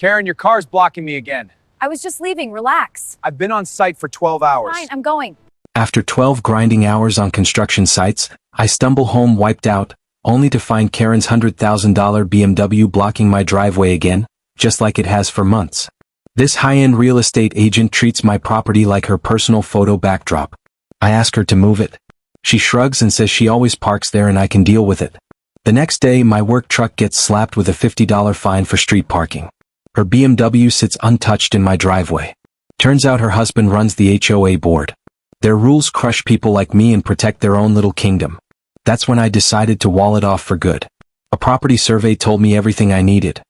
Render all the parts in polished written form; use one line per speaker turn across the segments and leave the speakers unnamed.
Karen, your car's blocking me again.
I was just leaving. Relax.
I've been on site for 12 hours.
Fine, I'm going.
After 12 grinding hours on construction sites, I stumble home wiped out, only to find Karen's $100,000 BMW blocking my driveway again, just like it has for months. This high-end real estate agent treats my property like her personal photo backdrop. I ask her to move it. She shrugs and says she always parks there and I can deal with it. The next day, my work truck gets slapped with a $50 fine for street parking. Her BMW sits untouched in my driveway. Turns out her husband runs the HOA board. Their rules crush people like me and protect their own little kingdom. That's when I decided to wall it off for good. A property survey told me everything I needed.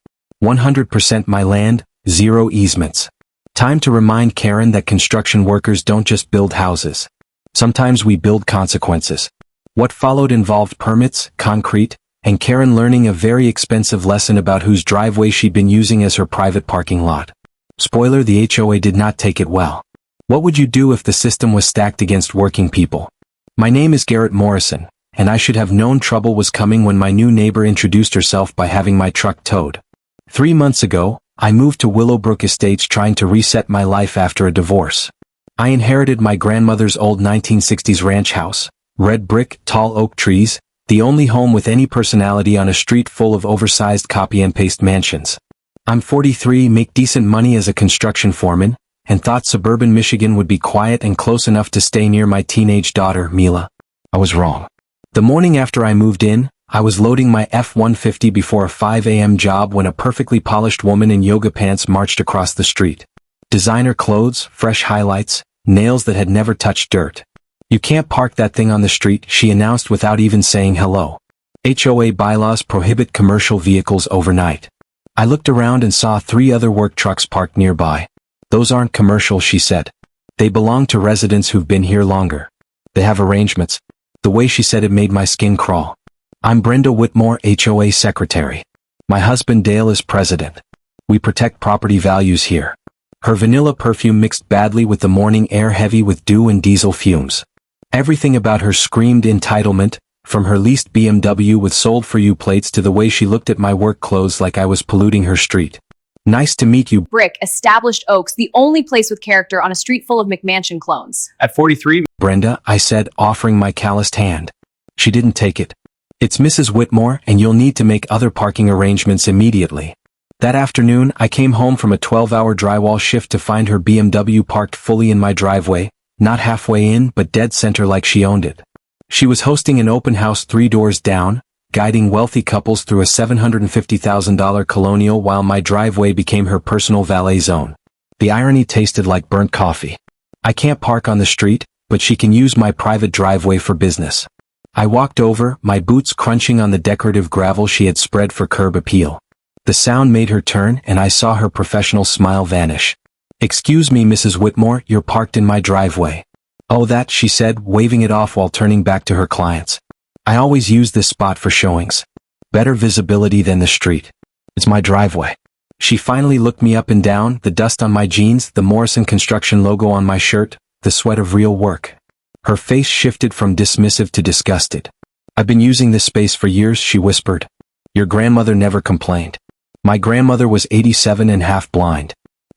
100% my land, 0 easements. Time to remind Karen that construction workers don't just build houses. Sometimes we build consequences. What followed involved permits, concrete, and Karen learning a very expensive lesson about whose driveway she'd been using as her private parking lot. Spoiler, the HOA did not take it well. What would you do if the system was stacked against working people? My name is Garrett Morrison, and I should have known trouble was coming when my new neighbor introduced herself by having my truck towed. 3 months ago, I moved to Willowbrook Estates trying to reset my life after a divorce. I inherited my grandmother's old 1960s ranch house, red brick, tall oak trees, the only home with any personality on a street full of oversized copy-and-paste mansions. I'm 43, make decent money as a construction foreman, and thought suburban Michigan would be quiet and close enough to stay near my teenage daughter, Mila. I was wrong. The morning after I moved in, I was loading my F-150 before a 5 a.m. job when a perfectly polished woman in yoga pants marched across the street. Designer clothes, fresh highlights, nails that had never touched dirt. "You can't park that thing on the street," she announced without even saying hello. HOA bylaws prohibit commercial vehicles overnight. I looked around and saw 3 other work trucks parked nearby. "Those aren't commercial," she said. "They belong to residents who've been here longer. They have arrangements." The way she said it made my skin crawl. I'm Brenda Whitmore, HOA secretary. My husband Dale is president. We protect property values here. Her vanilla perfume mixed badly with the morning air, heavy with dew and diesel fumes. Everything about her screamed entitlement, from her leased BMW with "sold for you" plates to the way she looked at my work clothes like I was polluting her street. "Nice to meet you."
Brick, established oaks, the only place with character on a street full of McMansion clones.
At 43,
"Brenda," I said, offering my calloused hand. She didn't take it. "It's Mrs. Whitmore, and you'll need to make other parking arrangements immediately." That afternoon, I came home from a 12-hour drywall shift to find her BMW parked fully in my driveway, not halfway in but dead center like she owned it. She was hosting an open house 3 doors down, guiding wealthy couples through a $750,000 colonial while my driveway became her personal valet zone. The irony tasted like burnt coffee. I can't park on the street, but she can use my private driveway for business. I walked over, my boots crunching on the decorative gravel she had spread for curb appeal. The sound made her turn and I saw her professional smile vanish. "Excuse me, Mrs. Whitmore, you're parked in my driveway." "Oh, that," she said, waving it off while turning back to her clients. "I always use this spot for showings. Better visibility than the street. It's my driveway." She finally looked me up and down, the dust on my jeans, the Morrison Construction logo on my shirt, the sweat of real work. Her face shifted from dismissive to disgusted. "I've been using this space for years," she whispered. "Your grandmother never complained." "My grandmother was 87 and half blind."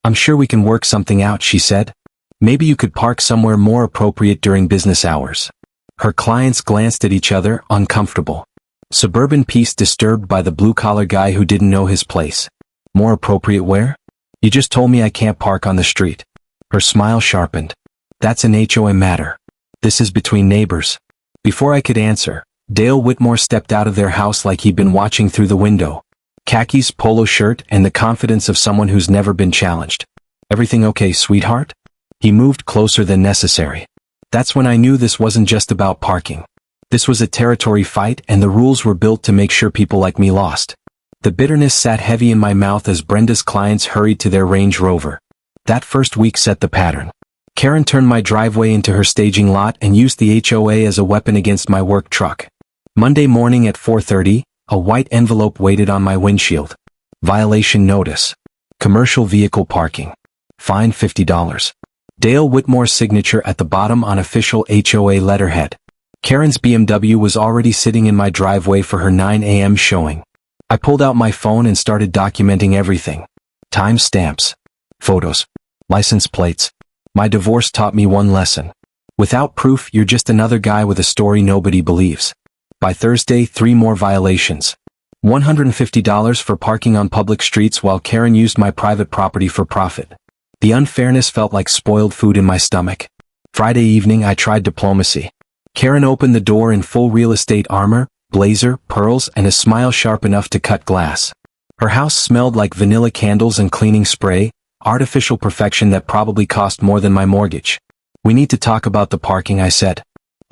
"I'm sure we can work something out," she said. "Maybe you could park somewhere more appropriate during business hours." Her clients glanced at each other, uncomfortable. Suburban peace disturbed by the blue-collar guy who didn't know his place. "More appropriate where?" "You just told me I can't park on the street." Her smile sharpened. "That's an HOA matter. This is between neighbors." Before I could answer, Dale Whitmore stepped out of their house like he'd been watching through the window. Khakis, polo shirt, and the confidence of someone who's never been challenged. "Everything okay, sweetheart?" He moved closer than necessary. That's when I knew this wasn't just about parking. This was a territory fight, and the rules were built to make sure people like me lost. The bitterness sat heavy in my mouth as Brenda's clients hurried to their Range Rover. That first week set the pattern. Karen turned my driveway into her staging lot and used the HOA as a weapon against my work truck. Monday morning at 4:30, a white envelope waited on my windshield. Violation notice. Commercial vehicle parking. Fine $50. Dale Whitmore's signature at the bottom on official HOA letterhead. Karen's BMW was already sitting in my driveway for her 9 a.m. showing. I pulled out my phone and started documenting everything. Time stamps. Photos. License plates. My divorce taught me one lesson. Without proof, you're just another guy with a story nobody believes. By Thursday, 3 more violations. $150 for parking on public streets while Karen used my private property for profit. The unfairness felt like spoiled food in my stomach. Friday evening, I tried diplomacy. Karen opened the door in full real estate armor, blazer, pearls, and a smile sharp enough to cut glass. Her house smelled like vanilla candles and cleaning spray, artificial perfection that probably cost more than my mortgage. We need to talk about the parking, I said.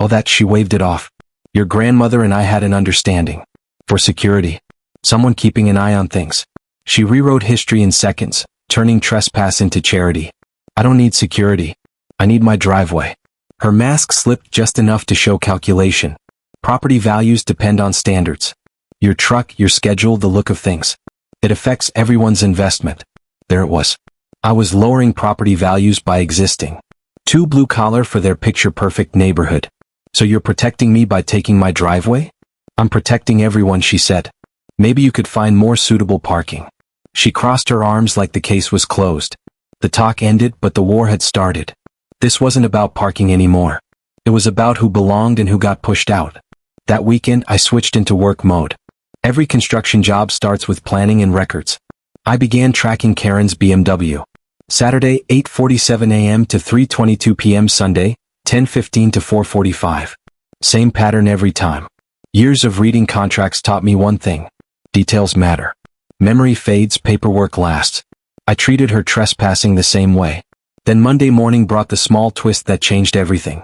Oh, that, she waved it off. Your grandmother and I had an understanding. For security. Someone keeping an eye on things. She rewrote history in seconds, turning trespass into charity. I don't need security. I need my driveway. Her mask slipped just enough to show calculation. Property values depend on standards. Your truck, your schedule, the look of things. It affects everyone's investment. There it was. I was lowering property values by existing. Too blue collar for their picture-perfect neighborhood. So you're protecting me by taking my driveway? I'm protecting everyone, she said. Maybe you could find more suitable parking. She crossed her arms like the case was closed. The talk ended, but the war had started. This wasn't about parking anymore. It was about who belonged and who got pushed out. That weekend, I switched into work mode. Every construction job starts with planning and records. I began tracking Karen's BMW. Saturday, 8:47 a.m. to 3:22 p.m. Sunday, 10:15 to 4:45. Same pattern every time. Years of reading contracts taught me one thing. Details matter. Memory fades, paperwork lasts. I treated her trespassing the same way. Then Monday morning brought the small twist that changed everything.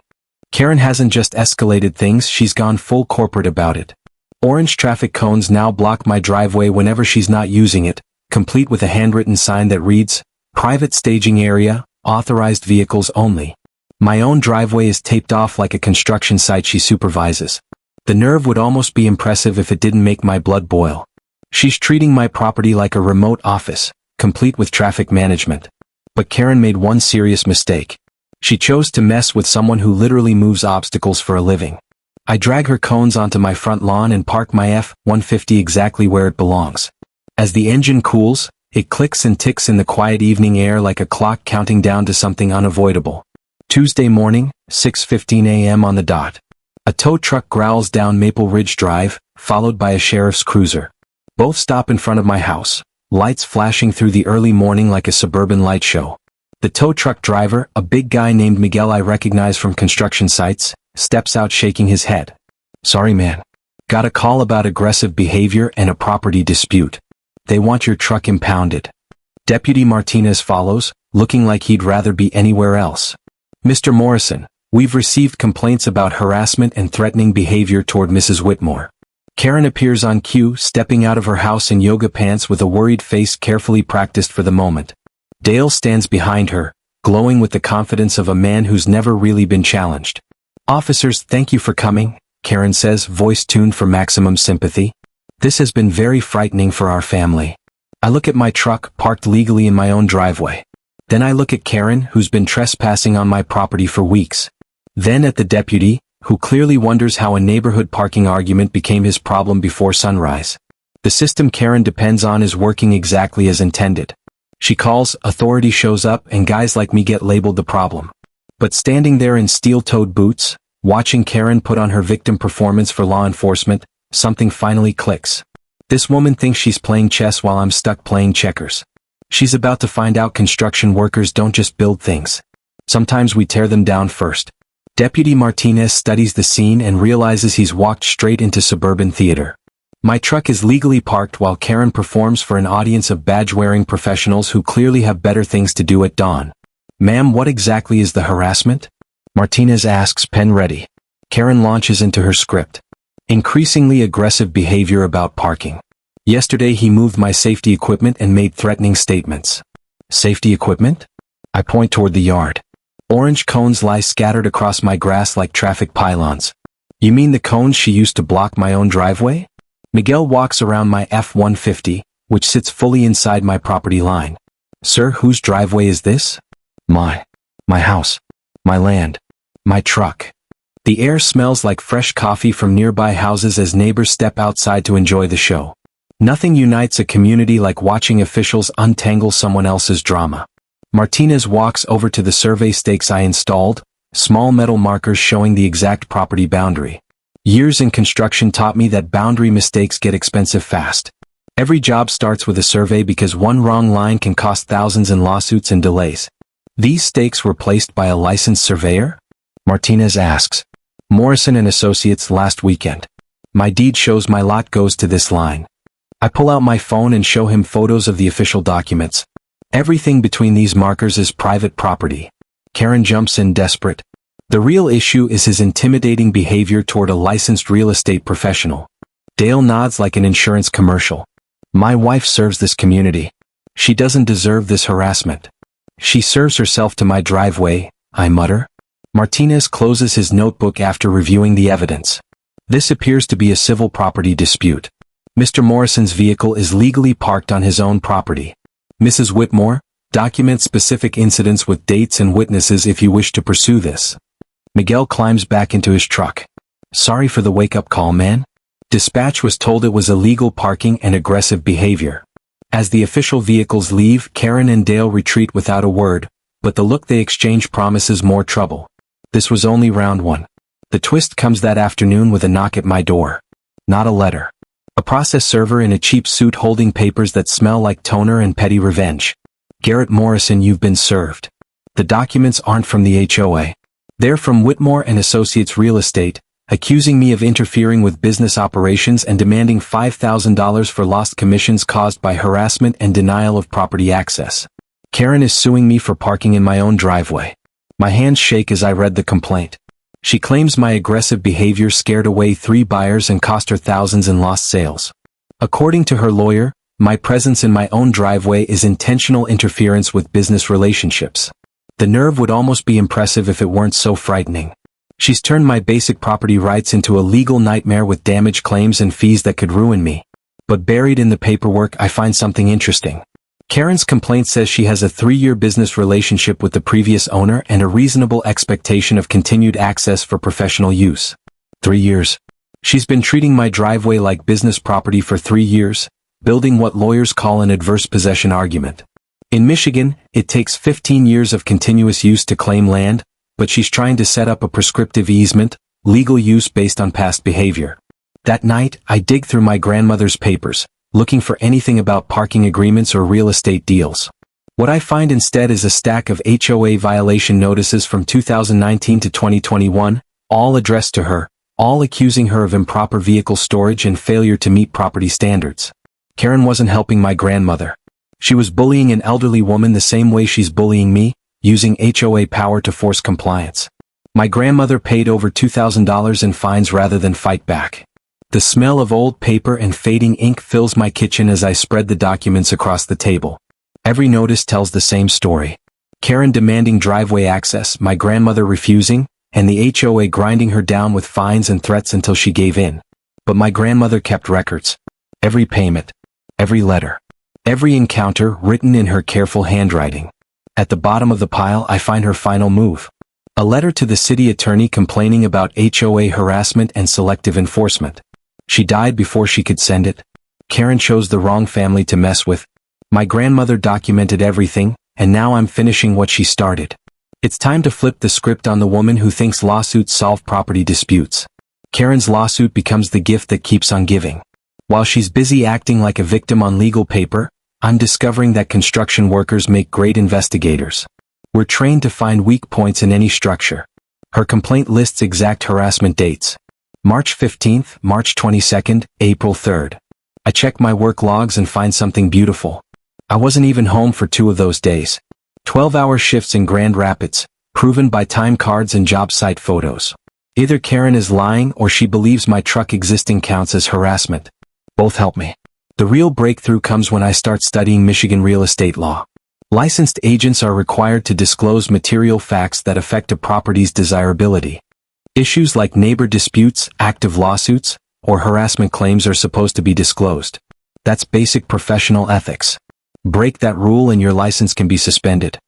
Karen hasn't just escalated things, she's gone full corporate about it. Orange traffic cones now block my driveway whenever she's not using it, complete with a handwritten sign that reads, "Private staging area, authorized vehicles only." My own driveway is taped off like a construction site she supervises. The nerve would almost be impressive if it didn't make my blood boil. She's treating my property like a remote office, complete with traffic management. But Karen made one serious mistake. She chose to mess with someone who literally moves obstacles for a living. I drag her cones onto my front lawn and park my F-150 exactly where it belongs. As the engine cools, it clicks and ticks in the quiet evening air like a clock counting down to something unavoidable. Tuesday morning, 6:15 a.m. on the dot. A tow truck growls down Maple Ridge Drive, followed by a sheriff's cruiser. Both stop in front of my house, lights flashing through the early morning like a suburban light show. The tow truck driver, a big guy named Miguel I recognize from construction sites, steps out shaking his head. "Sorry, man. Got a call about aggressive behavior and a property dispute. They want your truck impounded." Deputy Martinez follows, looking like he'd rather be anywhere else. "Mr. Morrison, we've received complaints about harassment and threatening behavior toward Mrs. Whitmore." Karen appears on cue, stepping out of her house in yoga pants with a worried face carefully practiced for the moment. Dale stands behind her, glowing with the confidence of a man who's never really been challenged. "Officers, thank you for coming," Karen says, voice tuned for maximum sympathy. "This has been very frightening for our family." I look at my truck, parked legally in my own driveway. Then I look at Karen, who's been trespassing on my property for weeks. Then at the deputy, who clearly wonders how a neighborhood parking argument became his problem before sunrise. The system Karen depends on is working exactly as intended. She calls, authority shows up, and guys like me get labeled the problem. But standing there in steel-toed boots, watching Karen put on her victim performance for law enforcement, something finally clicks. This woman thinks she's playing chess while I'm stuck playing checkers. She's about to find out construction workers don't just build things. Sometimes we tear them down first. Deputy Martinez studies the scene and realizes he's walked straight into suburban theater. My truck is legally parked while Karen performs for an audience of badge-wearing professionals who clearly have better things to do at dawn. "Ma'am, what exactly is the harassment?" Martinez asks, pen ready. Karen launches into her script. "Increasingly aggressive behavior about parking. Yesterday he moved my safety equipment and made threatening statements." "Safety equipment?" I point toward the yard. Orange cones lie scattered across my grass like traffic pylons. "You mean the cones she used to block my own driveway?" Miguel walks around my F-150, which sits fully inside my property line. "Sir, whose driveway is this?" My house. My land. My truck." The air smells like fresh coffee from nearby houses as neighbors step outside to enjoy the show. Nothing unites a community like watching officials untangle someone else's drama. Martinez walks over to the survey stakes I installed, small metal markers showing the exact property boundary. Years in construction taught me that boundary mistakes get expensive fast. Every job starts with a survey because one wrong line can cost thousands in lawsuits and delays. These stakes were placed by a licensed surveyor? Martinez asks. Morrison and Associates last weekend. My deed shows my lot goes to this line. I pull out my phone and show him photos of the official documents. Everything between these markers is private property. Karen jumps in desperate. The real issue is his intimidating behavior toward a licensed real estate professional. Dale nods like an insurance commercial. My wife serves this community. She doesn't deserve this harassment. She serves herself to my driveway, I mutter. Martinez closes his notebook after reviewing the evidence. This appears to be a civil property dispute. Mr. Morrison's vehicle is legally parked on his own property. Mrs. Whitmore, document specific incidents with dates and witnesses if you wish to pursue this. Miguel climbs back into his truck. Sorry for the wake-up call, man. Dispatch was told it was illegal parking and aggressive behavior. As the official vehicles leave, Karen and Dale retreat without a word, but the look they exchange promises more trouble. This was only round one. The twist comes that afternoon with a knock at my door. Not a letter. A process server in a cheap suit holding papers that smell like toner and petty revenge. Garrett Morrison, you've been served. The documents aren't from the HOA. They're from Whitmore and Associates Real Estate, accusing me of interfering with business operations and demanding $5,000 for lost commissions caused by harassment and denial of property access. Karen is suing me for parking in my own driveway. My hands shake as I read the complaint. She claims my aggressive behavior scared away 3 buyers and cost her thousands in lost sales. According to her lawyer, my presence in my own driveway is intentional interference with business relationships. The nerve would almost be impressive if it weren't so frightening. She's turned my basic property rights into a legal nightmare with damage claims and fees that could ruin me. But buried in the paperwork, I find something interesting. Karen's complaint says she has a 3-year business relationship with the previous owner and a reasonable expectation of continued access for professional use. 3 years. She's been treating my driveway like business property for 3 years, building what lawyers call an adverse possession argument. In Michigan, it takes 15 years of continuous use to claim land, but she's trying to set up a prescriptive easement, legal use based on past behavior. That night, I dig through my grandmother's papers, looking for anything about parking agreements or real estate deals. What I find instead is a stack of HOA violation notices from 2019 to 2021, all addressed to her, all accusing her of improper vehicle storage and failure to meet property standards. Karen wasn't helping my grandmother. She was bullying an elderly woman the same way she's bullying me, using HOA power to force compliance. My grandmother paid over $2,000 in fines rather than fight back. The smell of old paper and fading ink fills my kitchen as I spread the documents across the table. Every notice tells the same story. Karen demanding driveway access, my grandmother refusing, and the HOA grinding her down with fines and threats until she gave in. But my grandmother kept records. Every payment. Every letter. Every encounter written in her careful handwriting. At the bottom of the pile, I find her final move. A letter to the city attorney complaining about HOA harassment and selective enforcement. She died before she could send it. Karen chose the wrong family to mess with. My grandmother documented everything, and now I'm finishing what she started. It's time to flip the script on the woman who thinks lawsuits solve property disputes. Karen's lawsuit becomes the gift that keeps on giving. While she's busy acting like a victim on legal paper, I'm discovering that construction workers make great investigators. We're trained to find weak points in any structure. Her complaint lists exact harassment dates. March 15th, March 22nd, April 3rd. I check my work logs and find something beautiful. I wasn't even home for 2 of those days. 12-hour shifts in Grand Rapids, proven by time cards and job site photos. Either Karen is lying or she believes my truck existing counts as harassment. Both help me. The real breakthrough comes when I start studying Michigan real estate law. Licensed agents are required to disclose material facts that affect a property's desirability. Issues like neighbor disputes, active lawsuits, or harassment claims are supposed to be disclosed. That's basic professional ethics. Break that rule and your license can be suspended.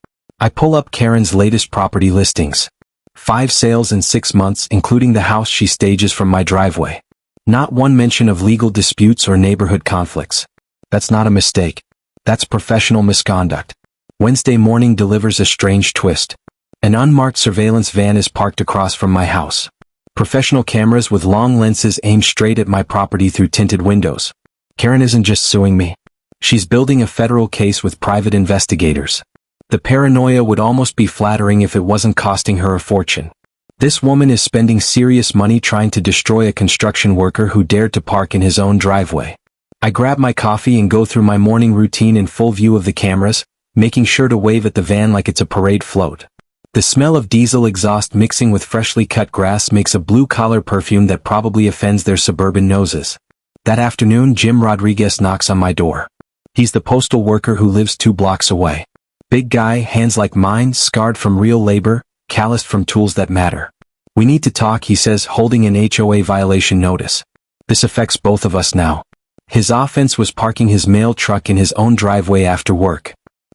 I pull up Karen's latest property listings. 5 sales in 6 months, including the house she stages from my driveway. Not one mention of legal disputes or neighborhood conflicts. That's not a mistake. That's professional misconduct. Wednesday morning delivers a strange twist. An unmarked surveillance van is parked across from my house. Professional cameras with long lenses aim straight at my property through tinted windows. Karen isn't just suing me. She's building a federal case with private investigators. The paranoia would almost be flattering if it wasn't costing her a fortune. This woman is spending serious money trying to destroy a construction worker who dared to park in his own driveway. I grab my coffee and go through my morning routine in full view of the cameras, making sure to wave at the van like it's a parade float. The smell of diesel exhaust mixing with freshly cut grass makes a blue-collar perfume that probably offends their suburban noses. That afternoon, Jim Rodriguez knocks on my door. He's the postal worker who lives 2 blocks away. Big guy, hands like mine, scarred from real labor, calloused from tools that matter. We need to talk, he says, holding an HOA violation notice. This affects both of us now. His offense was parking his mail truck in his own driveway after work.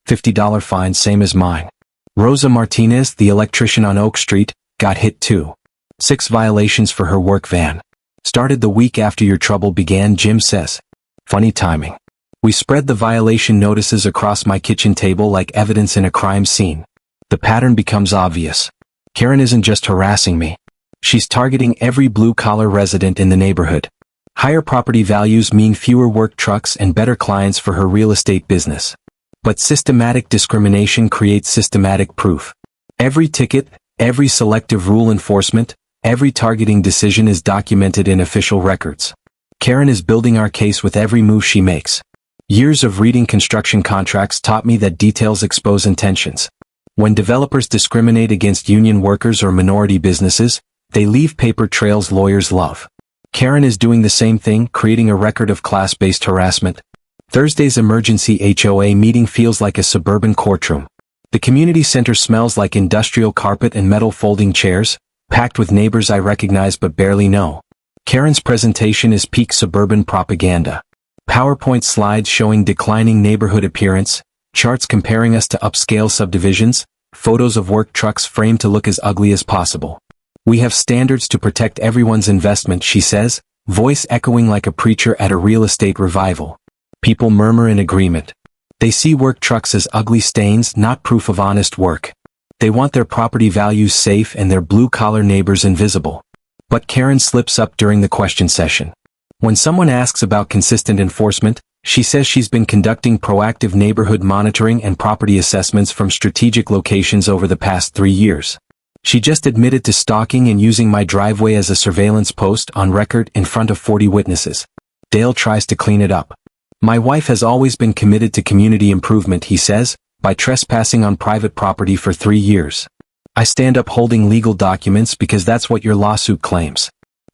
$50 fine, same as mine. Rosa Martinez, the electrician on Oak Street, got hit too. 6 violations for her work van. Started the week after your trouble began, Jim says. Funny timing. We spread the violation notices across my kitchen table like evidence in a crime scene. The pattern becomes obvious. Karen isn't just harassing me. She's targeting every blue-collar resident in the neighborhood. Higher property values mean fewer work trucks and better clients for her real estate business. But systematic discrimination creates systematic proof. Every ticket, every selective rule enforcement, every targeting decision is documented in official records. Karen is building our case with every move she makes. Years of reading construction contracts taught me that details expose intentions. When developers discriminate against union workers or minority businesses, they leave paper trails lawyers love. Karen is doing the same thing, creating a record of class-based harassment. Thursday's emergency HOA meeting feels like a suburban courtroom. The community center smells like industrial carpet and metal folding chairs, packed with neighbors I recognize but barely know. Karen's presentation is peak suburban propaganda. PowerPoint slides showing declining neighborhood appearance, charts comparing us to upscale subdivisions, photos of work trucks framed to look as ugly as possible. We have standards to protect everyone's investment, she says, voice echoing like a preacher at a real estate revival. People murmur in agreement. They see work trucks as ugly stains, not proof of honest work. They want their property values safe and their blue-collar neighbors invisible. But Karen slips up during the question session. When someone asks about consistent enforcement, she says she's been conducting proactive neighborhood monitoring and property assessments from strategic locations over the past 3 years. She just admitted to stalking and using my driveway as a surveillance post on record in front of 40 witnesses. Dale tries to clean it up. My wife has always been committed to community improvement, he says, by trespassing on private property for 3 years. I stand up holding legal documents because that's what your lawsuit claims.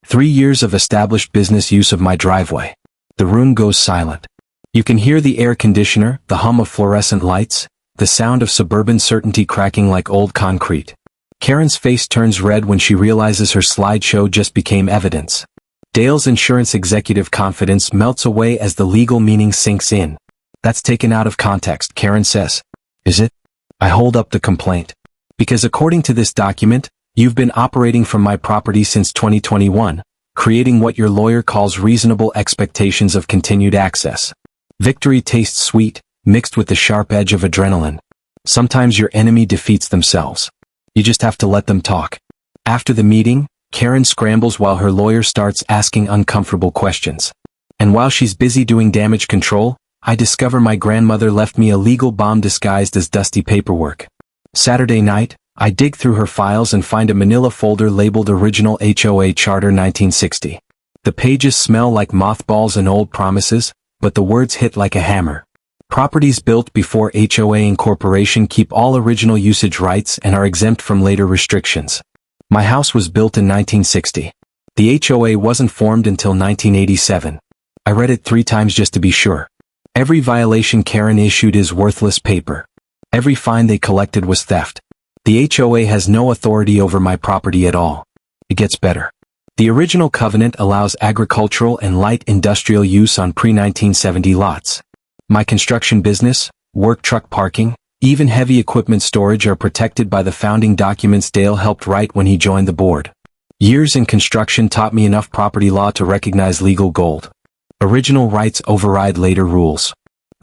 3 years of established business use of my driveway. The room goes silent. You can hear the air conditioner, the hum of fluorescent lights, the sound of suburban certainty cracking like old concrete. Karen's face turns red when she realizes her slideshow just became evidence. Dale's insurance executive confidence melts away as the legal meaning sinks in. That's taken out of context, Karen says. Is it? I hold up the complaint. Because according to this document, you've been operating from my property since 2021, creating what your lawyer calls reasonable expectations of continued access. Victory tastes sweet, mixed with the sharp edge of adrenaline. Sometimes your enemy defeats themselves. You just have to let them talk. After the meeting, Karen scrambles while her lawyer starts asking uncomfortable questions. And while she's busy doing damage control, I discover my grandmother left me a legal bomb disguised as dusty paperwork. Saturday night, I dig through her files and find a manila folder labeled Original HOA Charter 1960. The pages smell like mothballs and old promises, but the words hit like a hammer. Properties built before HOA incorporation keep all original usage rights and are exempt from later restrictions. My house was built in 1960. The HOA wasn't formed until 1987. I read it 3 times just to be sure. Every violation Karen issued is worthless paper. Every fine they collected was theft. The HOA has no authority over my property at all. It gets better. The original covenant allows agricultural and light industrial use on pre-1970 lots. My construction business, work truck parking, even heavy equipment storage are protected by the founding documents Dale helped write when he joined the board. Years in construction taught me enough property law to recognize legal gold. Original rights override later rules.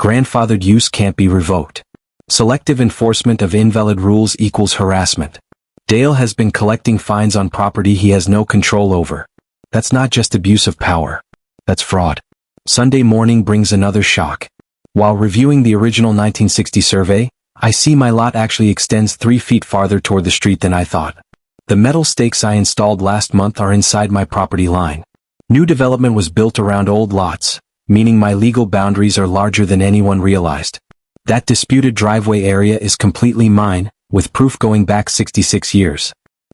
Grandfathered use can't be revoked. Selective enforcement of invalid rules equals harassment. Dale has been collecting fines on property he has no control over. That's not just abuse of power. That's fraud. Sunday morning brings another shock. While reviewing the original 1960 survey, I see my lot actually extends 3 feet farther toward the street than I thought. The metal stakes I installed last month are inside my property line. New development was built around old lots, meaning my legal boundaries are larger than anyone realized. That disputed driveway area is completely mine, with proof going back 66 years.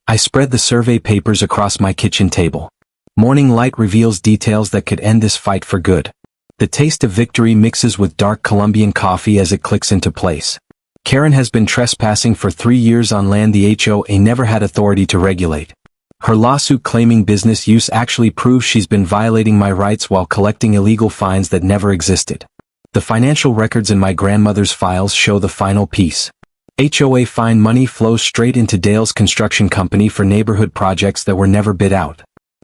I spread the survey papers across my kitchen table. Morning light reveals details that could end this fight for good. The taste of victory mixes with dark Colombian coffee as it clicks into place. Karen has been trespassing for 3 years on land the HOA never had authority to regulate. Her lawsuit claiming business use actually proves she's been violating my rights while collecting illegal fines that never existed. The financial records in my grandmother's files show the final piece. HOA fine money flows straight into Dale's construction company for neighborhood projects that were never bid out.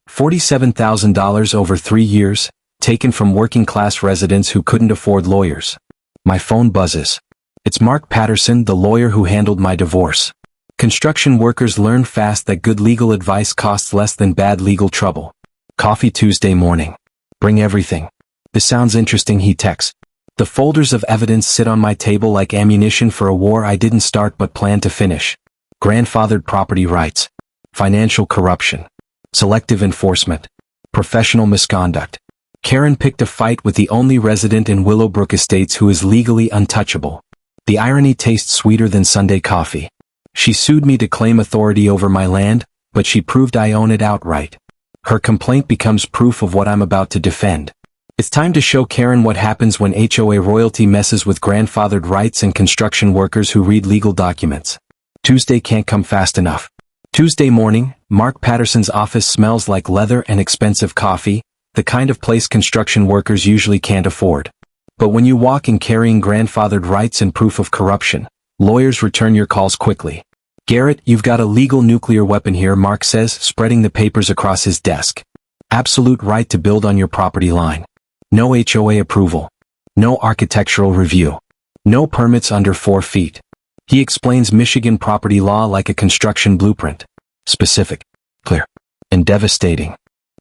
$47,000 over 3 years, taken from working-class residents who couldn't afford lawyers. My phone buzzes. It's Mark Patterson, the lawyer who handled my divorce. Construction workers learn fast that good legal advice costs less than bad legal trouble. Coffee Tuesday morning. Bring everything. This sounds interesting, he texts. The folders of evidence sit on my table like ammunition for a war I didn't start but planned to finish. Grandfathered property rights. Financial corruption. Selective enforcement. Professional misconduct. Karen picked a fight with the only resident in Willowbrook Estates who is legally untouchable. The irony tastes sweeter than Sunday coffee. She sued me to claim authority over my land, but she proved I own it outright. Her complaint becomes proof of what I'm about to defend. It's time to show Karen what happens when HOA royalty messes with grandfathered rights and construction workers who read legal documents. Tuesday can't come fast enough. Tuesday morning, Mark Patterson's office smells like leather and expensive coffee, the kind of place construction workers usually can't afford. But when you walk in carrying grandfathered rights and proof of corruption, lawyers return your calls quickly. Garrett, you've got a legal nuclear weapon here, Mark says, spreading the papers across his desk. Absolute right to build on your property line. No HOA approval. No architectural review. No permits under 4 feet. He explains Michigan property law like a construction blueprint. Specific, clear, and devastating.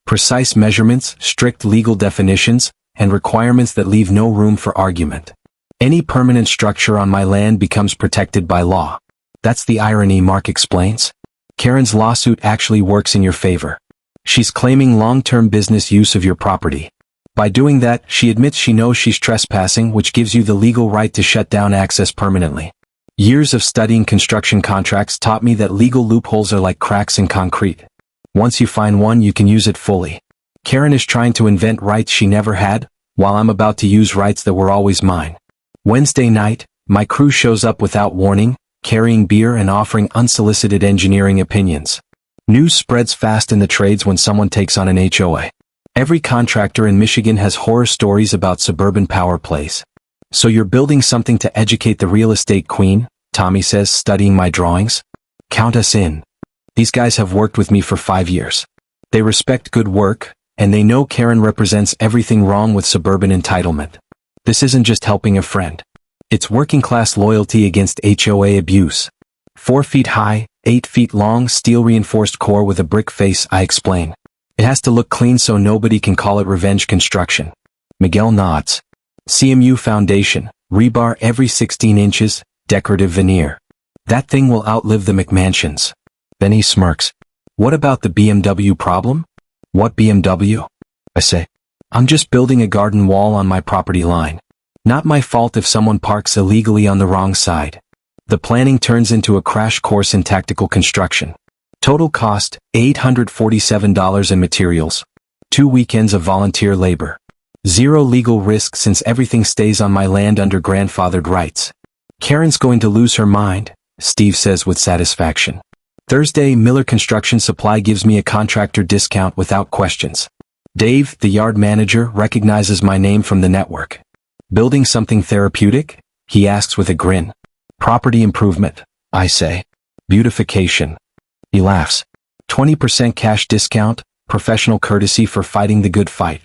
Precise measurements, strict legal definitions, and requirements that leave no room for argument. Any permanent structure on my land becomes protected by law. That's the irony, Mark explains. Karen's lawsuit actually works in your favor. She's claiming long-term business use of your property. By doing that, she admits she knows she's trespassing, which gives you the legal right to shut down access permanently. Years of studying construction contracts taught me that legal loopholes are like cracks in concrete. Once you find one, you can use it fully. Karen is trying to invent rights she never had, while I'm about to use rights that were always mine. Wednesday night, my crew shows up without warning, carrying beer and offering unsolicited engineering opinions. News spreads fast in the trades when someone takes on an HOA. Every contractor in Michigan has horror stories about suburban power plays. So you're building something to educate the real estate queen, Tommy says, studying my drawings. Count us in. These guys have worked with me for 5 years. They respect good work, and they know Karen represents everything wrong with suburban entitlement. This isn't just helping a friend. It's working-class loyalty against HOA abuse. 4 feet high, 8 feet long, steel-reinforced core with a brick face, I explain. It has to look clean so nobody can call it revenge construction. Miguel nods. CMU foundation, rebar every 16 inches, decorative veneer. That thing will outlive the McMansions. Then he smirks. What about the BMW problem? What BMW? I say. I'm just building a garden wall on my property line. Not my fault if someone parks illegally on the wrong side. The planning turns into a crash course in tactical construction. Total cost, $847 in materials. 2 weekends of volunteer labor. Zero legal risk since everything stays on my land under grandfathered rights. Karen's going to lose her mind, Steve says with satisfaction. Thursday, Miller Construction Supply gives me a contractor discount without questions. Dave, the yard manager, recognizes my name from the network. Building something therapeutic? He asks with a grin. Property improvement, I say. Beautification. He laughs. 20% cash discount, professional courtesy for fighting the good fight.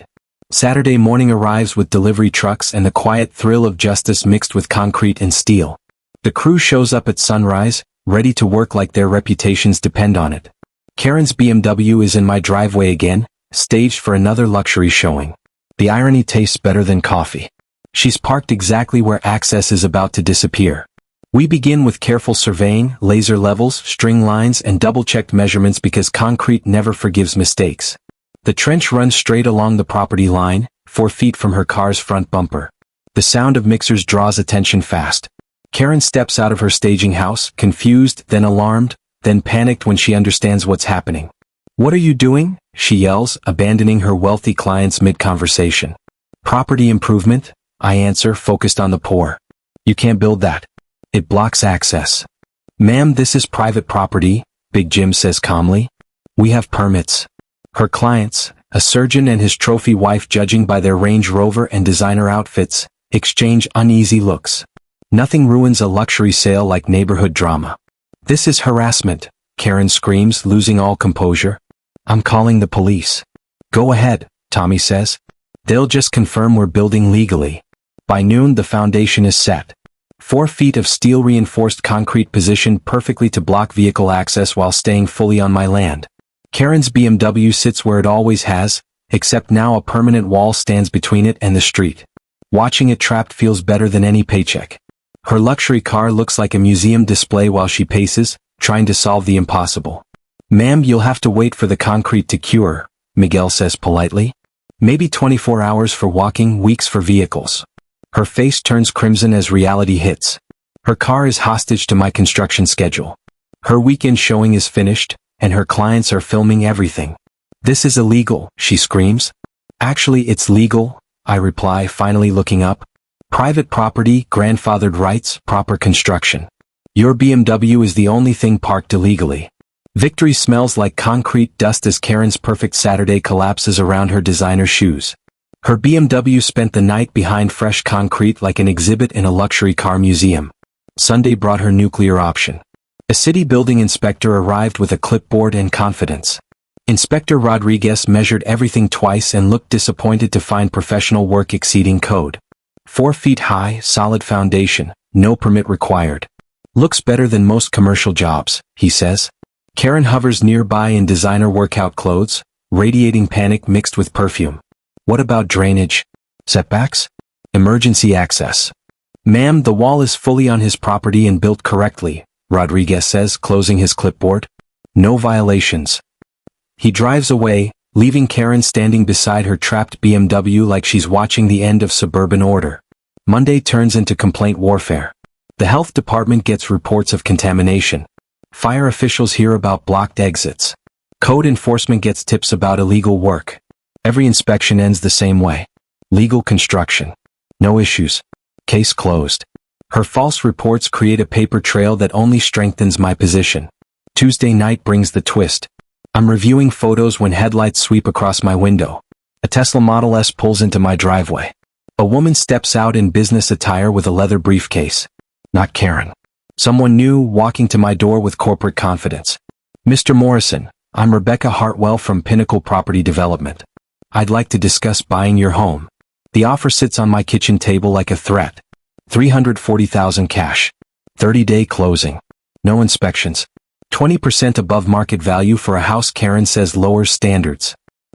Saturday morning arrives with delivery trucks and the quiet thrill of justice mixed with concrete and steel. The crew shows up at sunrise, ready to work like their reputations depend on it. Karen's BMW is in my driveway again, staged for another luxury showing. The irony tastes better than coffee. She's parked exactly where access is about to disappear. We begin with careful surveying, laser levels, string lines, and double-checked measurements because concrete never forgives mistakes. The trench runs straight along the property line, 4 feet from her car's front bumper. The sound of mixers draws attention fast. Karen steps out of her staging house, confused, then alarmed, then panicked when she understands what's happening. "What are you doing?" she yells, abandoning her wealthy clients mid-conversation. "Property improvement," I answer, focused on the pour. "You can't build that. It blocks access." "Ma'am, this is private property," Big Jim says calmly. "We have permits." Her clients, a surgeon and his trophy wife judging by their Range Rover and designer outfits, exchange uneasy looks. Nothing ruins a luxury sale like neighborhood drama. "This is harassment," Karen screams, losing all composure. "I'm calling the police." "Go ahead," Tommy says. "They'll just confirm we're building legally." By noon the foundation is set. 4 feet of steel-reinforced concrete positioned perfectly to block vehicle access while staying fully on my land. Karen's BMW sits where it always has, except now a permanent wall stands between it and the street. Watching it trapped feels better than any paycheck. Her luxury car looks like a museum display while she paces, trying to solve the impossible. "Ma'am, you'll have to wait for the concrete to cure," Miguel says politely. "Maybe 24 hours for walking, weeks for vehicles." Her face turns crimson as reality hits. Her car is hostage to my construction schedule. Her weekend showing is finished, and her clients are filming everything. "This is illegal," she screams. "Actually, it's legal," I reply, finally looking up. "Private property, grandfathered rights, proper construction. Your BMW is the only thing parked illegally." Victory smells like concrete dust as Karen's perfect Saturday collapses around her designer shoes. Her BMW spent the night behind fresh concrete like an exhibit in a luxury car museum. Sunday brought her nuclear option. A city building inspector arrived with a clipboard and confidence. Inspector Rodriguez measured everything twice and looked disappointed to find professional work exceeding code. 4 feet high, solid foundation, no permit required. "Looks better than most commercial jobs," he says. Karen hovers nearby in designer workout clothes, radiating panic mixed with perfume. "What about drainage? Setbacks? Emergency access?" "Ma'am, the wall is fully on his property and built correctly," Rodriguez says, closing his clipboard. "No violations." He drives away, leaving Karen standing beside her trapped BMW like she's watching the end of suburban order. Monday turns into complaint warfare. The health department gets reports of contamination. Fire officials hear about blocked exits. Code enforcement gets tips about illegal work. Every inspection ends the same way. Legal construction. No issues. Case closed. Her false reports create a paper trail that only strengthens my position. Tuesday night brings the twist. I'm reviewing photos when headlights sweep across my window. A Tesla Model S pulls into my driveway. A woman steps out in business attire with a leather briefcase. Not Karen. Someone new, walking to my door with corporate confidence. "Mr. Morrison, I'm Rebecca Hartwell from Pinnacle Property Development. I'd like to discuss buying your home." The offer sits on my kitchen table like a threat. $340,000 cash. 30-day closing. No inspections. 20% above market value for a house Karen says lowers standards.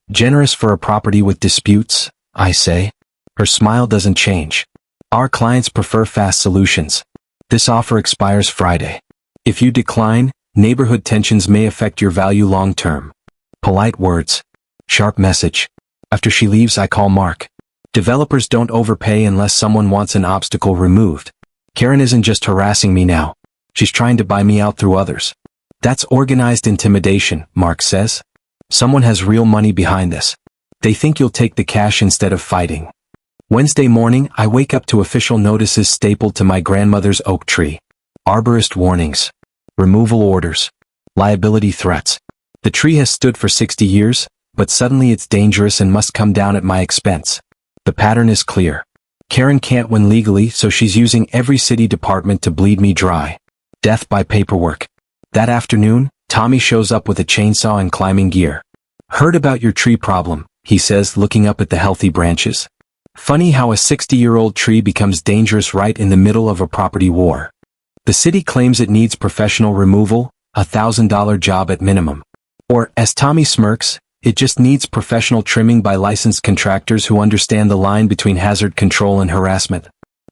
Generous for a property with disputes, I say. Her smile doesn't change. "Our clients prefer fast solutions. This offer expires Friday. If you decline, neighborhood tensions may affect your value long term." Polite words. Sharp message. After she leaves, I call Mark. Developers don't overpay unless someone wants an obstacle removed. Karen isn't just harassing me now. She's trying to buy me out through others. "That's organized intimidation," Mark says. "Someone has real money behind this. They think you'll take the cash instead of fighting." Wednesday morning, I wake up to official notices stapled to my grandmother's oak tree. Arborist warnings. Removal orders. Liability threats. The tree has stood for 60 years, but suddenly it's dangerous and must come down at my expense. The pattern is clear. Karen can't win legally, so she's using every city department to bleed me dry. Death by paperwork. That afternoon, Tommy shows up with a chainsaw and climbing gear. Heard about your tree problem, he says, looking up at the healthy branches. Funny how a 60-year-old tree becomes dangerous right in the middle of a property war. The city claims it needs professional removal, a $1,000 job at minimum. Or, as Tommy smirks, it just needs professional trimming by licensed contractors who understand the line between hazard control and harassment.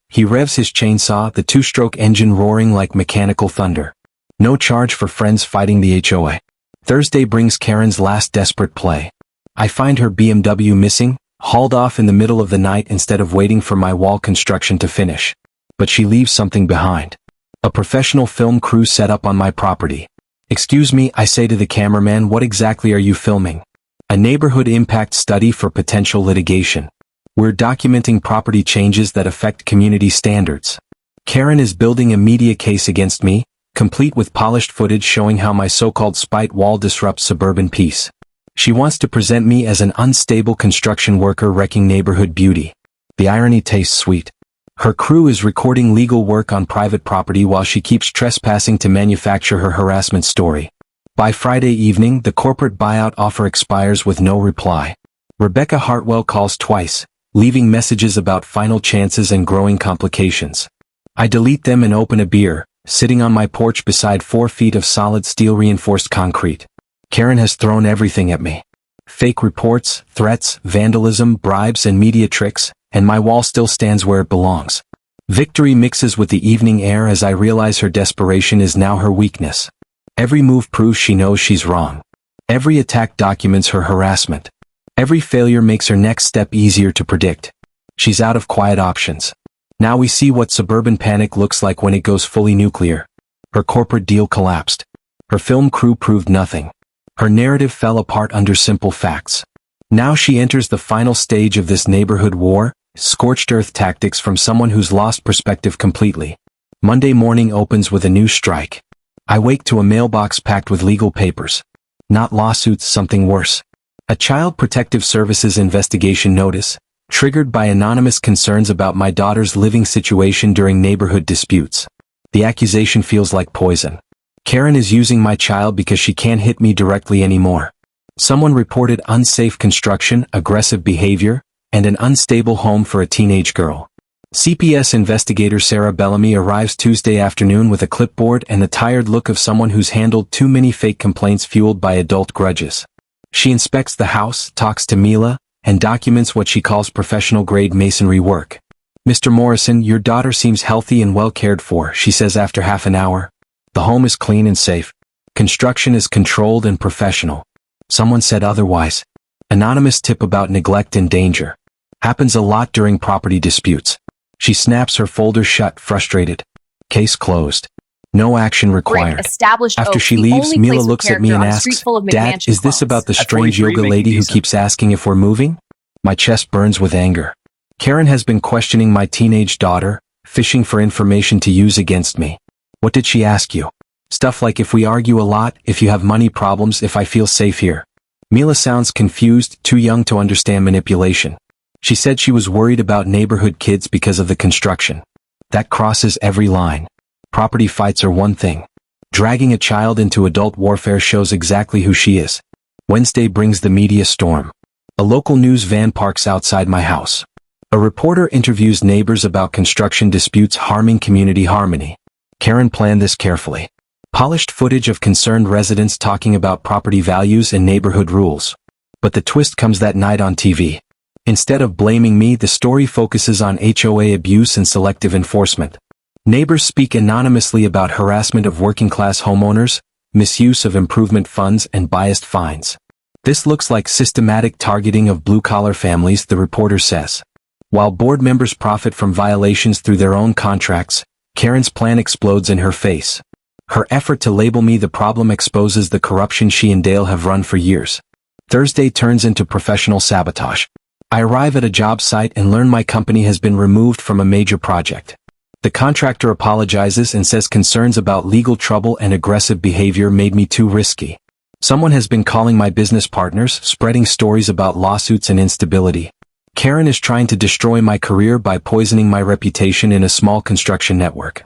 He revs his chainsaw, the two-stroke engine roaring like mechanical thunder. No charge for friends fighting the HOA. Thursday brings Karen's last desperate play. I find her BMW missing, hauled off in the middle of the night instead of waiting for my wall construction to finish. But she leaves something behind. A professional film crew set up on my property. Excuse me, I say to the cameraman, what exactly are you filming? A neighborhood impact study for potential litigation. We're documenting property changes that affect community standards. Karen is building a media case against me, complete with polished footage showing how my so-called spite wall disrupts suburban peace. She wants to present me as an unstable construction worker wrecking neighborhood beauty. The irony tastes sweet. Her crew is recording legal work on private property while she keeps trespassing to manufacture her harassment story. By Friday evening, the corporate buyout offer expires with no reply. Rebecca Hartwell calls twice, leaving messages about final chances and growing complications. I delete them and open a beer, sitting on my porch beside 4 feet of solid steel-reinforced concrete. Karen has thrown everything at me. Fake reports, threats, vandalism, bribes, and media tricks, and my wall still stands where it belongs. Victory mixes with the evening air as I realize her desperation is now her weakness. Every move proves she knows she's wrong. Every attack documents her harassment. Every failure makes her next step easier to predict. She's out of quiet options. Now we see what suburban panic looks like when it goes fully nuclear. Her corporate deal collapsed. Her film crew proved nothing. Her narrative fell apart under simple facts. Now she enters the final stage of this neighborhood war, scorched earth tactics from someone who's lost perspective completely. Monday morning opens with a new strike. I wake to a mailbox packed with legal papers. Not lawsuits, something worse. A Child Protective Services investigation notice, triggered by anonymous concerns about my daughter's living situation during neighborhood disputes. The accusation feels like poison. Karen is using my child because she can't hit me directly anymore. Someone reported unsafe construction, aggressive behavior, and an unstable home for a teenage girl. CPS investigator Sarah Bellamy arrives Tuesday afternoon with a clipboard and the tired look of someone who's handled too many fake complaints fueled by adult grudges. She inspects the house, talks to Mila, and documents what she calls professional-grade masonry work. Mr. Morrison, your daughter seems healthy and well cared for, she says after half an hour. The home is clean and safe. Construction is controlled and professional. Someone said otherwise. Anonymous tip about neglect and danger. Happens a lot during property disputes. She snaps her folder shut, frustrated. Case closed. No action required. After she leaves, Mila looks at me and asks, Dad, is this about the strange yoga lady who keeps asking if we're moving? My chest burns with anger. Karen has been questioning my teenage daughter, fishing for information to use against me. What did she ask you? Stuff like if we argue a lot, if you have money problems, if I feel safe here. Mila sounds confused, too young to understand manipulation. She said she was worried about neighborhood kids because of the construction. That crosses every line. Property fights are one thing. Dragging a child into adult warfare shows exactly who she is. Wednesday brings the media storm. A local news van parks outside my house. A reporter interviews neighbors about construction disputes harming community harmony. Karen planned this carefully. Polished footage of concerned residents talking about property values and neighborhood rules. But the twist comes that night on TV. Instead of blaming me, the story focuses on HOA abuse and selective enforcement. Neighbors speak anonymously about harassment of working-class homeowners, misuse of improvement funds, and biased fines. This looks like systematic targeting of blue-collar families, the reporter says. While board members profit from violations through their own contracts, Karen's plan explodes in her face. Her effort to label me the problem exposes the corruption she and Dale have run for years. Thursday turns into professional sabotage. I arrive at a job site and learn my company has been removed from a major project. The contractor apologizes and says concerns about legal trouble and aggressive behavior made me too risky. Someone has been calling my business partners, spreading stories about lawsuits and instability. Karen is trying to destroy my career by poisoning my reputation in a small construction network.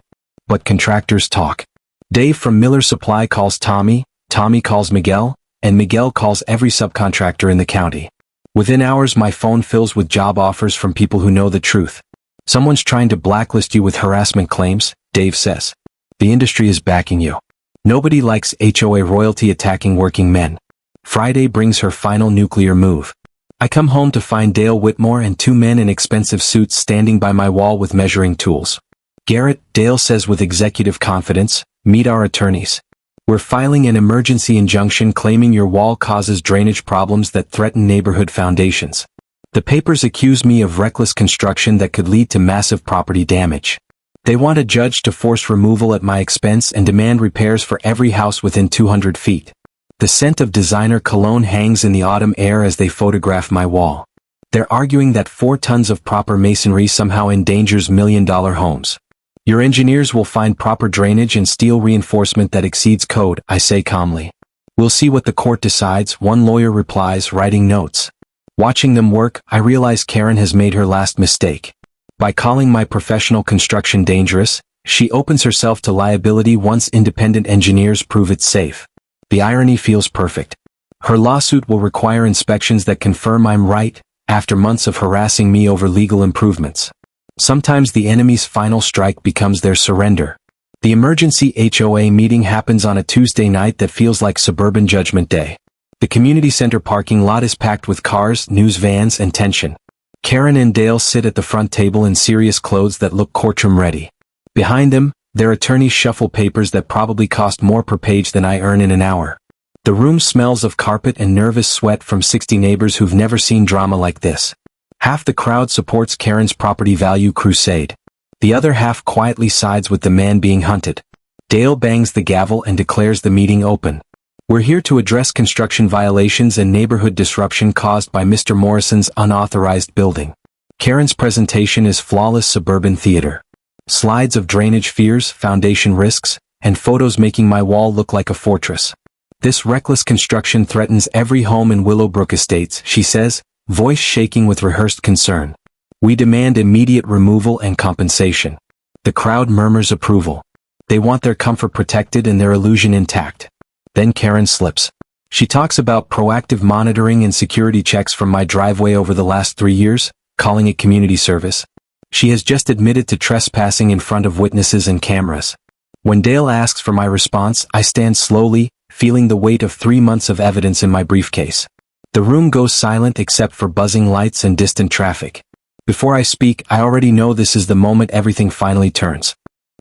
But contractors talk. Dave from Miller Supply calls Tommy, Tommy calls Miguel, and Miguel calls every subcontractor in the county. Within hours, my phone fills with job offers from people who know the truth. Someone's trying to blacklist you with harassment claims, Dave says. The industry is backing you. Nobody likes HOA royalty attacking working men. Friday brings her final nuclear move. I come home to find Dale Whitmore and two men in expensive suits standing by my wall with measuring tools. Garrett, Dale says with executive confidence, meet our attorneys. We're filing an emergency injunction claiming your wall causes drainage problems that threaten neighborhood foundations. The papers accuse me of reckless construction that could lead to massive property damage. They want a judge to force removal at my expense and demand repairs for every house within 200 feet. The scent of designer cologne hangs in the autumn air as they photograph my wall. They're arguing that 4 tons of proper masonry somehow endangers million-dollar homes. Your engineers will find proper drainage and steel reinforcement that exceeds code, I say calmly. We'll see what the court decides, one lawyer replies, writing notes. Watching them work, I realize Karen has made her last mistake. By calling my professional construction dangerous, she opens herself to liability once independent engineers prove it's safe. The irony feels perfect. Her lawsuit will require inspections that confirm I'm right, after months of harassing me over legal improvements. Sometimes the enemy's final strike becomes their surrender. The emergency HOA meeting happens on a Tuesday night that feels like suburban Judgment Day. The community center parking lot is packed with cars, news vans, and tension. Karen and Dale sit at the front table in serious clothes that look courtroom ready. Behind them, their attorneys shuffle papers that probably cost more per page than I earn in an hour. The room smells of carpet and nervous sweat from 60 neighbors who've never seen drama like this. Half the crowd supports Karen's property value crusade. The other half quietly sides with the man being hunted. Dale bangs the gavel and declares the meeting open. We're here to address construction violations and neighborhood disruption caused by Mr. Morrison's unauthorized building. Karen's presentation is flawless suburban theater. Slides of drainage fears, foundation risks, and photos making my wall look like a fortress. This reckless construction threatens every home in Willowbrook Estates, she says, voice shaking with rehearsed concern. We demand immediate removal and compensation. The crowd murmurs approval. They want their comfort protected and their illusion intact. Then Karen slips. She talks about proactive monitoring and security checks from my driveway over the last 3 years, calling it community service. She has just admitted to trespassing in front of witnesses and cameras. When Dale asks for my response, I stand slowly, feeling the weight of 3 months of evidence in my briefcase. The room goes silent except for buzzing lights and distant traffic. Before I speak, I already know this is the moment everything finally turns.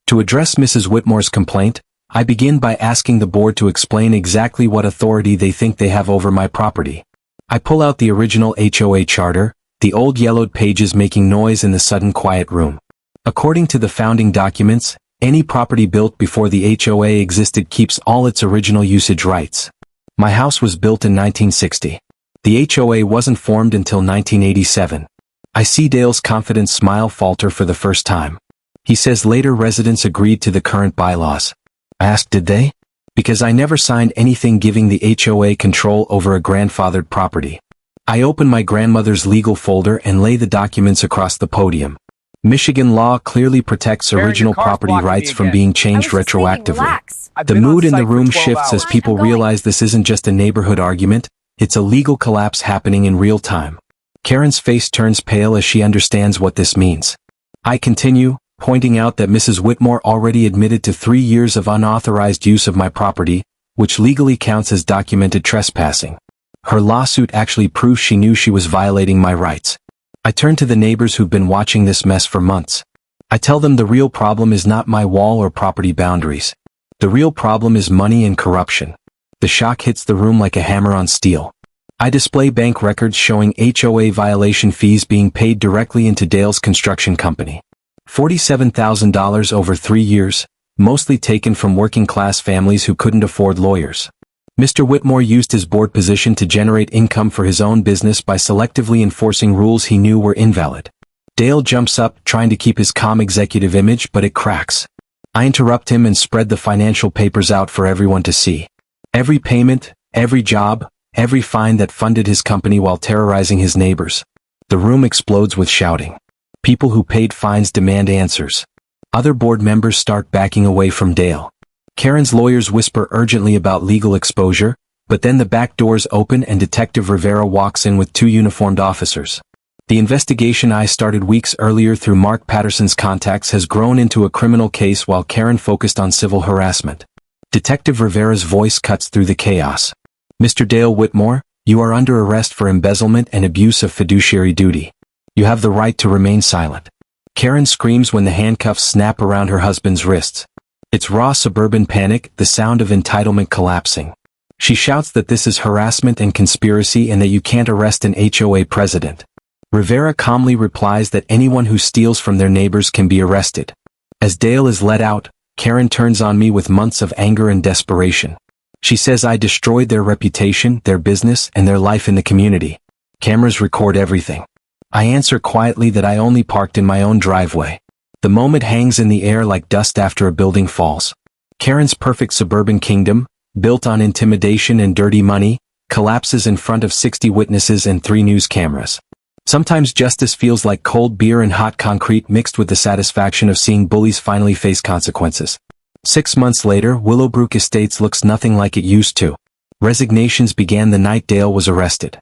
To address Mrs. Whitmore's complaint, I begin by asking the board to explain exactly what authority they think they have over my property. I pull out the original HOA charter, the old yellowed pages making noise in the sudden quiet room. According to the founding documents, any property built before the HOA existed keeps all its original usage rights. My house was built in 1960. The HOA wasn't formed until 1987. I see Dale's confident smile falter for the first time. He says later residents agreed to the current bylaws. I asked, did they? Because I never signed anything giving the HOA control over a grandfathered property. I open my grandmother's legal folder and lay the documents across the podium. Michigan law clearly protects
Karen,
original
your car's
property
blocking me
rights from
again.
being
I was
changed
just leaving,
retroactively.
relax.
I've
The
been on
mood in the
site for
room
12
shifts as
hours.
people
I'm going.
realize this isn't just a neighborhood argument, it's a legal collapse happening in real time. Karen's face turns pale as she understands what this means. I continue, pointing out that Mrs. Whitmore already admitted to 3 years of unauthorized use of my property, which legally counts as documented trespassing. Her lawsuit actually proves she knew she was violating my rights. I turn to the neighbors who've been watching this mess for months. I tell them the real problem is not my wall or property boundaries. The real problem is money and corruption. The shock hits the room like a hammer on steel. I display bank records showing HOA violation fees being paid directly into Dale's construction company. $47,000 over 3 years, mostly taken from working-class families who couldn't afford lawyers. Mr. Whitmore used his board position to generate income for his own business by selectively enforcing rules he knew were invalid. Dale jumps up, trying to keep his calm executive image, but it cracks. I interrupt him and spread the financial papers out for everyone to see. Every payment, every job, every fine that funded his company while terrorizing his neighbors. The room explodes with shouting. People who paid fines demand answers. Other board members start backing away from Dale. Karen's lawyers whisper urgently about legal exposure, but then the back doors open and Detective Rivera walks in with two uniformed officers. The investigation I started weeks earlier through Mark Patterson's contacts has grown into a criminal case while Karen focused on civil harassment. Detective Rivera's voice cuts through the chaos. Mr. Dale Whitmore, you are under arrest for embezzlement and abuse of fiduciary duty. You have the right to remain silent. Karen screams when the handcuffs snap around her husband's wrists. It's raw suburban panic, the sound of entitlement collapsing. She shouts that this is harassment and conspiracy and that you can't arrest an HOA president. Rivera calmly replies that anyone who steals from their neighbors can be arrested. As Dale is let out, Karen turns on me with months of anger and desperation. She says I destroyed their reputation, their business, and their life in the community. Cameras record everything. I answer quietly that I only parked in my own driveway. The moment hangs in the air like dust after a building falls. Karen's perfect suburban kingdom, built on intimidation and dirty money, collapses in front of 60 witnesses and 3 news cameras. Sometimes justice feels like cold beer and hot concrete mixed with the satisfaction of seeing bullies finally face consequences. 6 months later, Willowbrook Estates looks nothing like it used to. Resignations began the night Dale was arrested.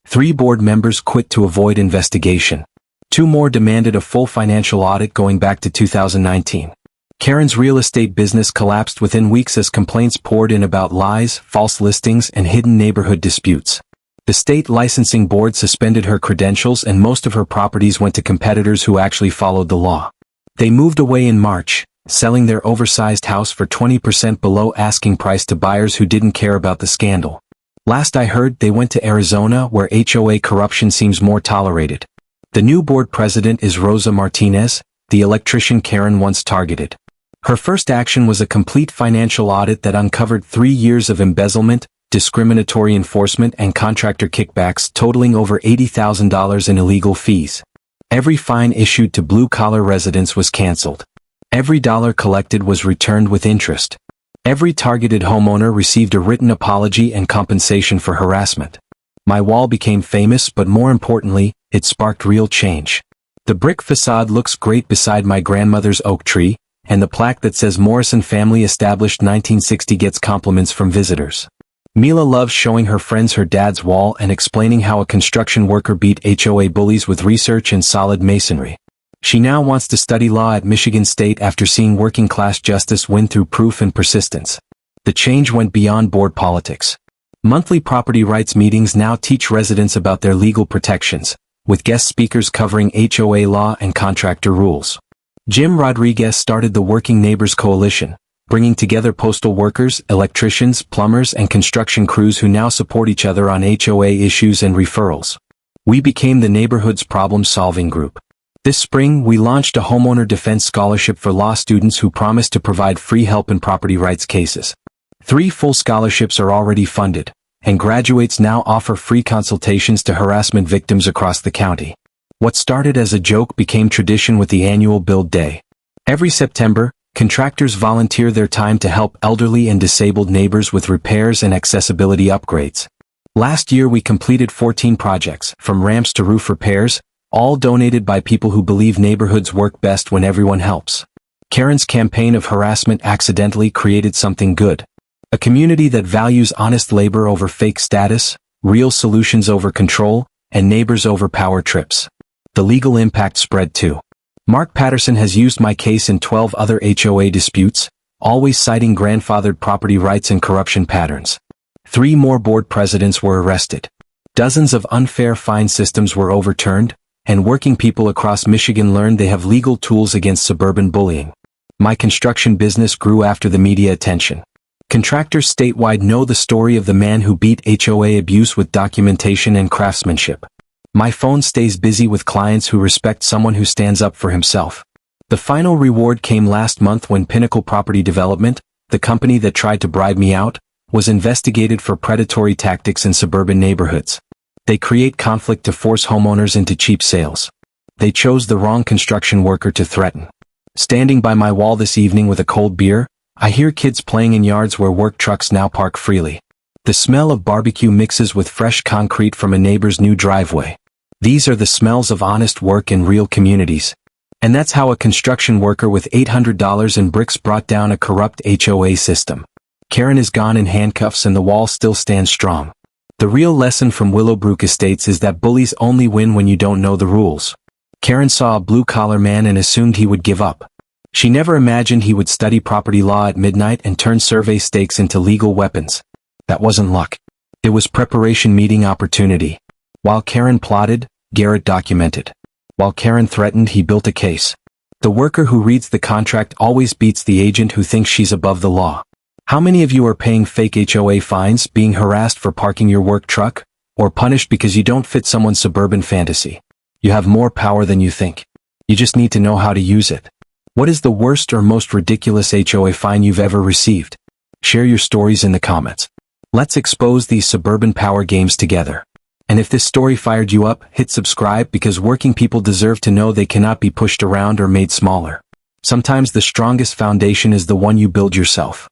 3 board members quit to avoid investigation. 2 more demanded a full financial audit going back to 2019. Karen's real estate business collapsed within weeks as complaints poured in about lies, false listings, and hidden neighborhood disputes. The state licensing board suspended her credentials and most of her properties went to competitors who actually followed the law. They moved away in March, selling their oversized house for 20% below asking price to buyers who didn't care about the scandal. Last I heard, they went to Arizona, where HOA corruption seems more tolerated. The new board president is Rosa Martinez, the electrician Karen once targeted. Her first action was a complete financial audit that uncovered 3 years of embezzlement, discriminatory enforcement, and contractor kickbacks totaling over $80,000 in illegal fees. Every fine issued to blue-collar residents was canceled. Every dollar collected was returned with interest. Every targeted homeowner received a written apology and compensation for harassment. My wall became famous, but more importantly, it sparked real change. The brick facade looks great beside my grandmother's oak tree, and the plaque that says Morrison family established 1960 gets compliments from visitors. Mila loves showing her friends her dad's wall and explaining how a construction worker beat HOA bullies with research and solid masonry. She now wants to study law at Michigan State after seeing working-class justice win through proof and persistence. The change went beyond board politics. Monthly property rights meetings now teach residents about their legal protections, with guest speakers covering HOA law and contractor rules. Jim Rodriguez started the Working Neighbors Coalition, bringing together postal workers, electricians, plumbers, and construction crews who now support each other on HOA issues and referrals. We became the neighborhood's problem-solving group. This spring, we launched a homeowner defense scholarship for law students who promised to provide free help in property rights cases. 3 full scholarships are already funded, and graduates now offer free consultations to harassment victims across the county. What started as a joke became tradition with the annual Build Day. Every September, contractors volunteer their time to help elderly and disabled neighbors with repairs and accessibility upgrades. Last year we completed 14 projects, from ramps to roof repairs, all donated by people who believe neighborhoods work best when everyone helps. Karen's campaign of harassment accidentally created something good. A community that values honest labor over fake status, real solutions over control, and neighbors over power trips. The legal impact spread too. Mark Patterson has used my case in 12 other HOA disputes, always citing grandfathered property rights and corruption patterns. 3 more board presidents were arrested. Dozens of unfair fine systems were overturned, and working people across Michigan learned they have legal tools against suburban bullying. My construction business grew after the media attention. Contractors statewide know the story of the man who beat HOA abuse with documentation and craftsmanship. My phone stays busy with clients who respect someone who stands up for himself. The final reward came last month when Pinnacle Property Development, the company that tried to bribe me out, was investigated for predatory tactics in suburban neighborhoods. They create conflict to force homeowners into cheap sales. They chose the wrong construction worker to threaten. Standing by my wall this evening with a cold beer, I hear kids playing in yards where work trucks now park freely. The smell of barbecue mixes with fresh concrete from a neighbor's new driveway. These are the smells of honest work in real communities. And that's how a construction worker with $800 in bricks brought down a corrupt HOA system. Karen is gone in handcuffs and the wall still stands strong. The real lesson from Willowbrook Estates is that bullies only win when you don't know the rules. Karen saw a blue-collar man and assumed he would give up. She never imagined he would study property law at midnight and turn survey stakes into legal weapons. That wasn't luck. It was preparation meeting opportunity. While Karen plotted, Garrett documented. While Karen threatened, he built a case. The worker who reads the contract always beats the agent who thinks she's above the law. How many of you are paying fake HOA fines, being harassed for parking your work truck, or punished because you don't fit someone's suburban fantasy? You have more power than you think. You just need to know how to use it. What is the worst or most ridiculous HOA fine you've ever received? Share your stories in the comments. Let's expose these suburban power games together. And if this story fired you up, hit subscribe because working people deserve to know they cannot be pushed around or made smaller. Sometimes the strongest foundation is the one you build yourself.